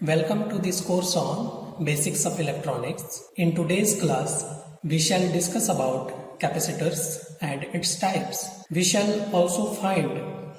Welcome to this course on Basics of Electronics. In today's class, we shall discuss about capacitors and its types. We shall also find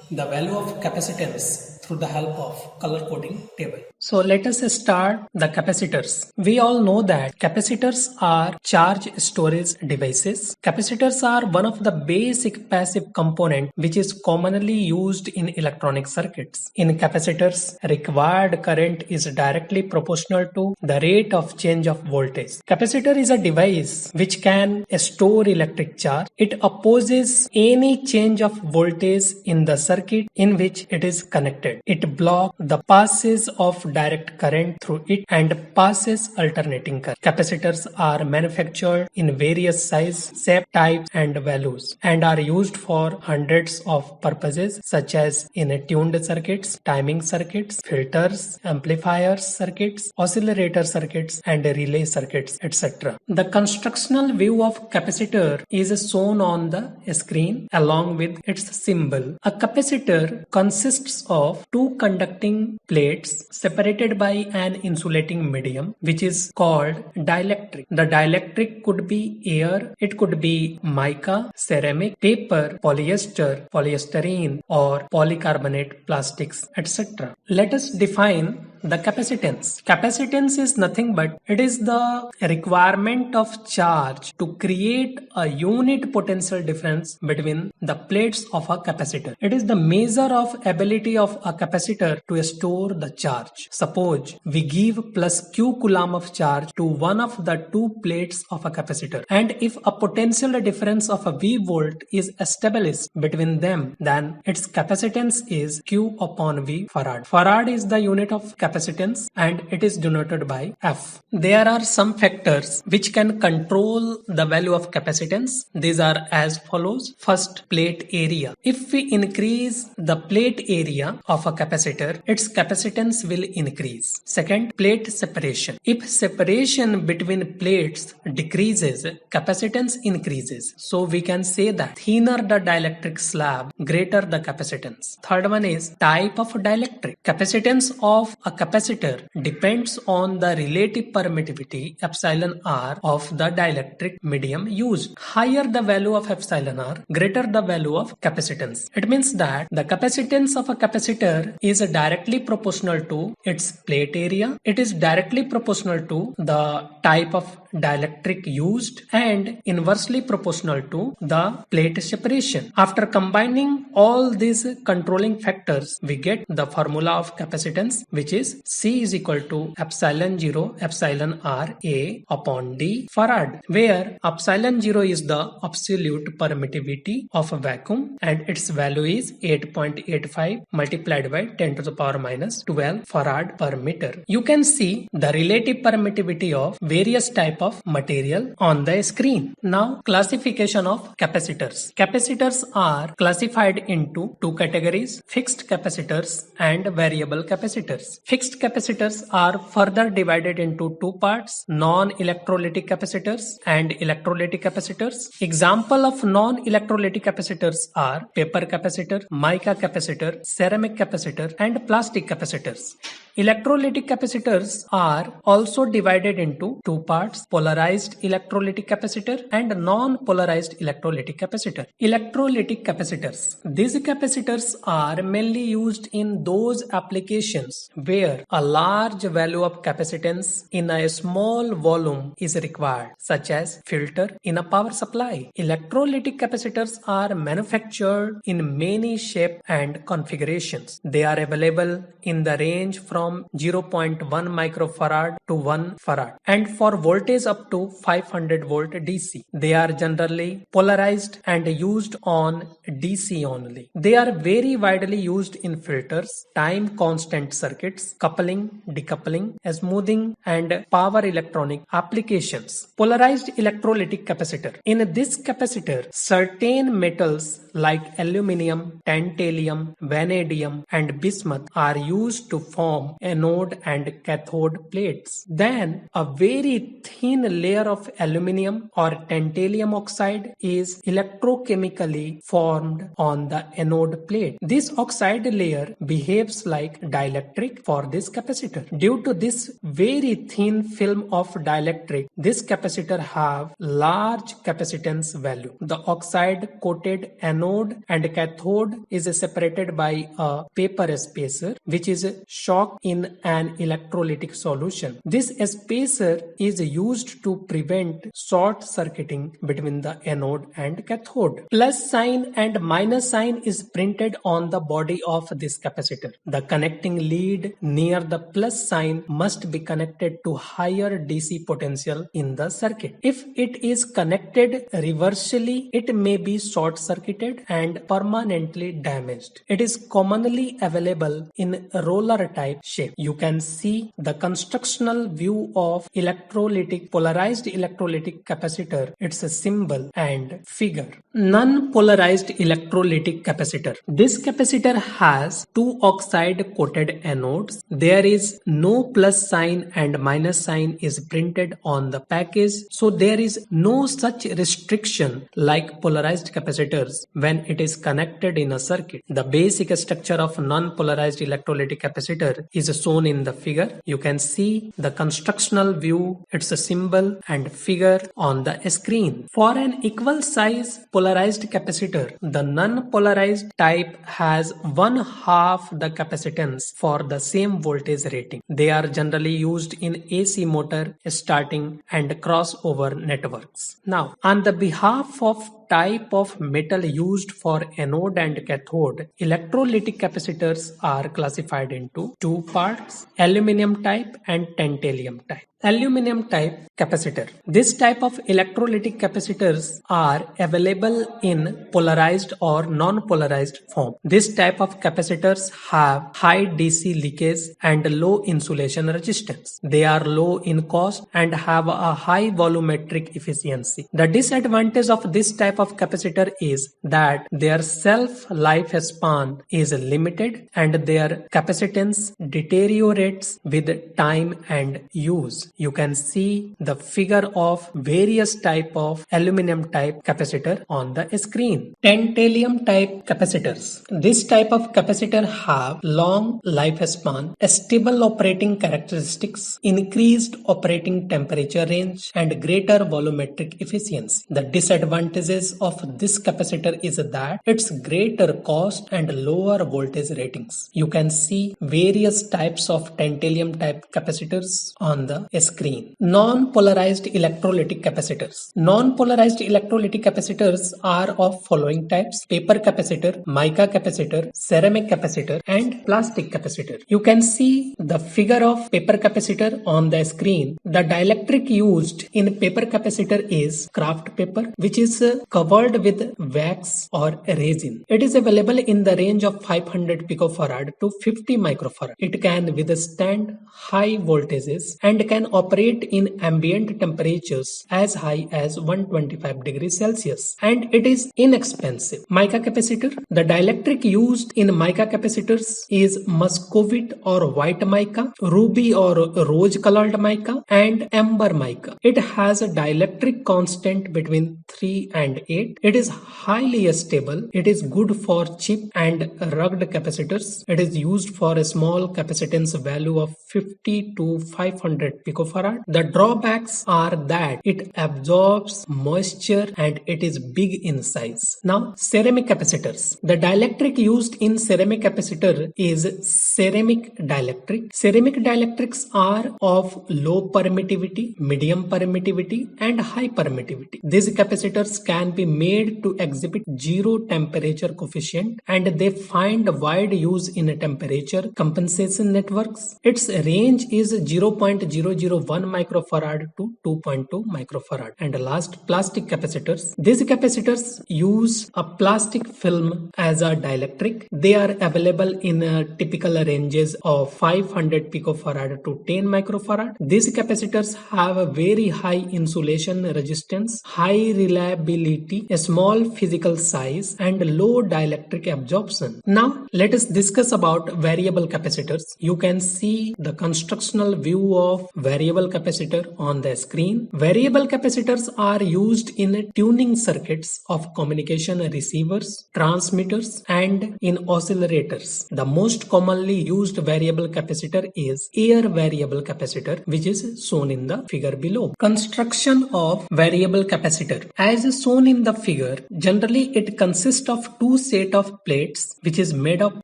the value of capacitance through the help of color coding table. So let us start the capacitors. We all know that capacitors are charge storage devices. Capacitors are one of the basic passive component which is commonly used in electronic circuits. In capacitors, required current is directly proportional to the rate of change of voltage. Capacitor is a device which can store electric charge. It opposes any change of voltage in the circuit in which it is connected. It blocks the passage of direct current through it and passes alternating current. Capacitors are manufactured in various size, shape, types and values and are used for hundreds of purposes such as in tuned circuits, timing circuits, filters, amplifiers circuits, oscillator circuits and relay circuits, etc. The constructional view of capacitor is shown on the screen along with its symbol. A capacitor consists of two conducting plates separated by an insulating medium which is called dielectric. The dielectric could be air, it could be mica, ceramic, paper, polyester, polystyrene or polycarbonate plastics, etc. Let us define the capacitance. Capacitance is nothing but it is the requirement of charge to create a unit potential difference between the plates of a capacitor. It is the measure of ability of a capacitor to store the charge. Suppose we give plus q coulomb of charge to one of the two plates of a capacitor, and if a potential difference of a V volt is established between them, then its capacitance is q upon V farad. Farad is the unit of capacitance and it is denoted by F. There are some factors which can control the value of capacitance. These are as follows. First, plate area. If we increase the plate area of a capacitor, its capacitance will increase. Second, plate separation. If separation between plates decreases, capacitance increases. So we can say that thinner the dielectric slab, greater the capacitance. Third one is type of dielectric. Capacitance of a capacitor depends on the relative permittivity epsilon r of the dielectric medium used. Higher the value of epsilon r, greater the value of capacitance. It means that the capacitance of a capacitor is directly proportional to its plate area. It is directly proportional to the type of dielectric used and inversely proportional to the plate separation. After combining all these controlling factors, we get the formula of capacitance, which is C is equal to epsilon 0 epsilon r A upon D farad, where epsilon 0 is the absolute permittivity of a vacuum and its value is 8.85 multiplied by 10 to the power minus 12 farad per meter. You can see the relative permittivity of various type of material on the screen. Now, classification of capacitors. Capacitors are classified into two categories: fixed capacitors and variable capacitors. Fixed capacitors are further divided into two parts: non-electrolytic capacitors and electrolytic capacitors. Example of non-electrolytic capacitors are paper capacitor, mica capacitor, ceramic capacitor and plastic capacitors. Electrolytic capacitors are also divided into two parts: polarized electrolytic capacitor and non-polarized electrolytic capacitor. Electrolytic capacitors. These capacitors are mainly used in those applications where a large value of capacitance in a small volume is required, such as filter in a power supply. Electrolytic capacitors are manufactured in many shapes and configurations. They are available in the range from 0.1 microfarad to 1 farad and for voltage up to 500 volt DC. They are generally polarized and used on DC only. They are very widely used in filters, time constant circuits, coupling, decoupling, smoothing and power electronic applications. Polarized electrolytic capacitor. In this capacitor, certain metals like aluminium, tantalum, vanadium and bismuth are used to form form anode and cathode plates. Then a very thin layer of aluminum or tantalum oxide is electrochemically formed on the anode plate. This oxide layer behaves like dielectric for this capacitor. Due to this very thin film of dielectric, this capacitor have large capacitance value. The oxide-coated anode and cathode is separated by a paper spacer, which is shocked in an electrolytic solution. This spacer is used to prevent short circuiting between the anode and cathode. Plus sign and minus sign is printed on the body of this capacitor. The connecting lead near the plus sign must be connected to higher DC potential in the circuit. If it is connected reversely, it may be short circuited and permanently damaged. It is commonly available in roller type shape. You can see the constructional view of polarized electrolytic capacitor, its symbol and figure. Non-polarized electrolytic capacitor. This capacitor has two oxide-coated anodes. There is no plus sign and minus sign is printed on the package, so there is no such restriction like polarized capacitors when it is connected in a circuit. The basic structure of non-polarized electrolytic capacitor is shown in the figure. You can see the constructional view, its symbol and figure on the screen. For an equal size polarized capacitor, the non-polarized type has 1/2 the capacitance for the same voltage rating. They are generally used in AC motor, starting and crossover networks. Now, on the behalf of type of metal used for anode and cathode, electrolytic capacitors are classified into two parts: aluminum type and tantalum type. Aluminum type capacitor. This type of electrolytic capacitors are available in polarized or non-polarized form. This type of capacitors have high DC leakage and low insulation resistance. They are low in cost and have a high volumetric efficiency. The disadvantage of this type of capacitor is that their shelf life span is limited and their capacitance deteriorates with time and use. You can see the figure of various type of aluminum type capacitor on the screen. Tantalum type capacitors. This type of capacitor have long lifespan, stable operating characteristics, increased operating temperature range, and greater volumetric efficiency. The disadvantages of this capacitor is that its greater cost and lower voltage ratings. You can see various types of tantalum type capacitors on the screen. Non-polarized electrolytic capacitors. Non-polarized electrolytic capacitors are of following types: paper capacitor, mica capacitor, ceramic capacitor, and plastic capacitor. You can see the figure of paper capacitor on the screen. The dielectric used in paper capacitor is kraft paper, which is covered with wax or resin. It is available in the range of 500 picofarad to 50 microfarad. It can withstand high voltages and can operate in ambient temperatures as high as 125 degrees Celsius, and it is inexpensive. Mica capacitor. The dielectric used in mica capacitors is muscovite or white mica, ruby or rose colored mica, and amber mica. It has a dielectric constant between 3 and 8. It is highly stable. It is good for cheap and rugged capacitors. It is used for a small capacitance value of 50 to 500 picofarad. The drawbacks are that it absorbs moisture and it is big in size. Now, ceramic capacitors. The dielectric used in ceramic capacitor is ceramic dielectric. Ceramic dielectrics are of low permittivity, medium permittivity, and high permittivity. These capacitors can be made to exhibit zero temperature coefficient, and they find wide use in temperature compensation networks. Its range is 0.00 0.01 microfarad to 2.2 microfarad. And last, plastic capacitors. These capacitors use a plastic film as a dielectric. They are available in typical ranges of 500 picofarad to 10 microfarad. These capacitors have a very high insulation resistance, high reliability, a small physical size, and low dielectric absorption. Now let us discuss about variable capacitors. You can see the constructional view of variable capacitor on the screen. Variable capacitors are used in tuning circuits of communication receivers, transmitters, and in oscillators. The most commonly used variable capacitor is air variable capacitor, which is shown in the figure below. Construction of variable capacitor. As shown in the figure, generally it consists of two sets of plates which is made up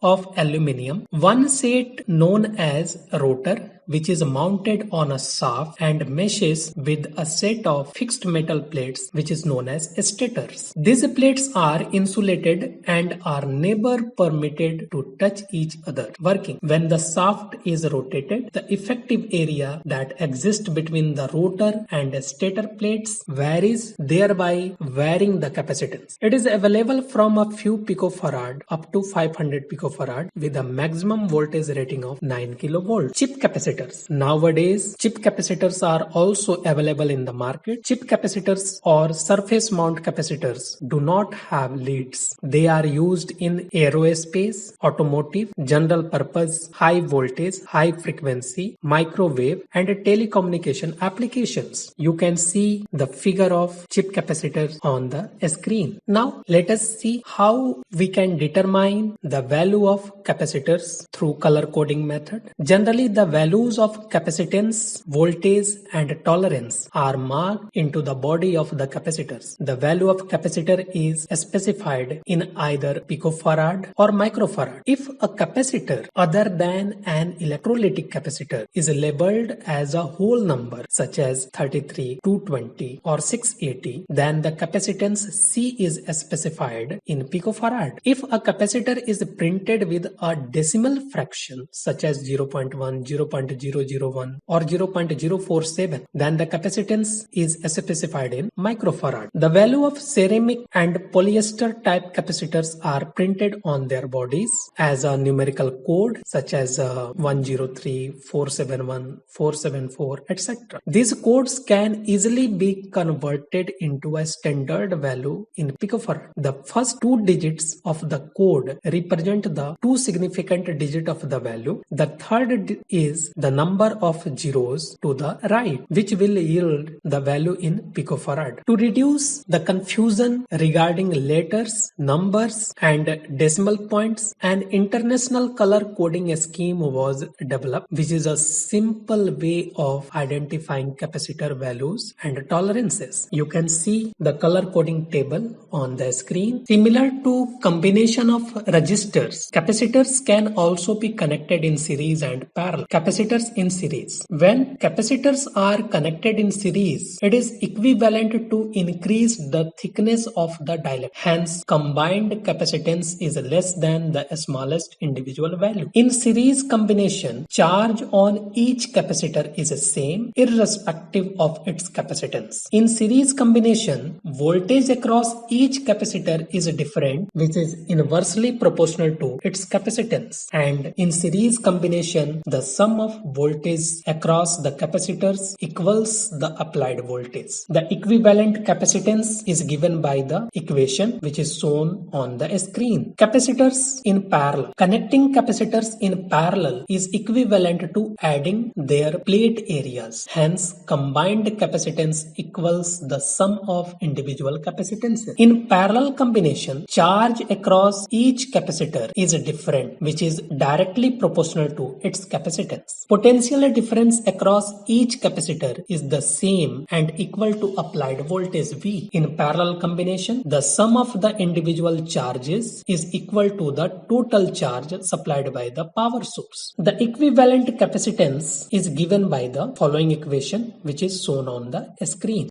of aluminium. One set known as rotor, which is mounted on a shaft and meshes with a set of fixed metal plates which is known as stators. These plates are insulated and are never permitted to touch each other working. When the shaft is rotated, the effective area that exists between the rotor and stator plates varies, thereby varying the capacitance. It is available from a few picofarad up to 500 picofarad with a maximum voltage rating of 9 kilovolt. Chip capacitors. Nowadays, chip capacitors are also available in the market. Chip capacitors or surface mount capacitors do not have leads. They are used in aerospace, automotive, general purpose, high voltage, high frequency, microwave, and telecommunication applications. You can see the figure of chip capacitors on the screen. Now, let us see how we can determine the value of capacitors through color coding method. Generally, the values of capacitance, voltage, and tolerance are marked into the body of the capacitors. The value of capacitor is specified in either picofarad or microfarad. If a capacitor other than an electrolytic capacitor is labeled as a whole number such as 33, 220, or 680, then the capacitance C is specified in picofarad. If a capacitor is printed with a decimal fraction such as 0.1, 0.001, or 0.047, then the capacitance is specified in microfarad. The value of ceramic and polyester-type capacitors are printed on their bodies as a numerical code such as 103, 471, 474, etc. These codes can easily be converted into a standard value in picofarad. The first two digits of the code represent the two significant digits of the value. The third is the number of zeros to the right, which will yield the value in picofarad. To reduce the confusion regarding letters, numbers, and decimal points, an international color coding scheme was developed, which is a simple way of identifying capacitor values and tolerances. You can see the color coding table on the screen. Similar to combination of resistors, capacitors can also be connected in series and parallel. Capacitors in series. When capacitors are connected in series, it is equivalent to increase the thickness of the dielectric. Hence, combined capacitance is less than the smallest individual value. In series combination, charge on each capacitor is the same irrespective of its capacitance. In series combination, voltage across each capacitor is different, which is inversely proportional to its capacitance. And in series combination, the sum of voltage across the capacitors equals the applied voltage. The equivalent capacitance is given by the equation which is shown on the screen. Capacitors in parallel. Connecting capacitors in parallel is equivalent to adding their plate areas. Hence, combined capacitance equals the sum of individual capacitances. In parallel combination, charge across each capacitor is different, which is directly proportional to its capacitance. Potential difference across each capacitor is the same and equal to applied voltage V. In parallel combination, the sum of the individual charges is equal to the total charge supplied by the power source. The equivalent capacitance is given by the following equation which is shown on the screen.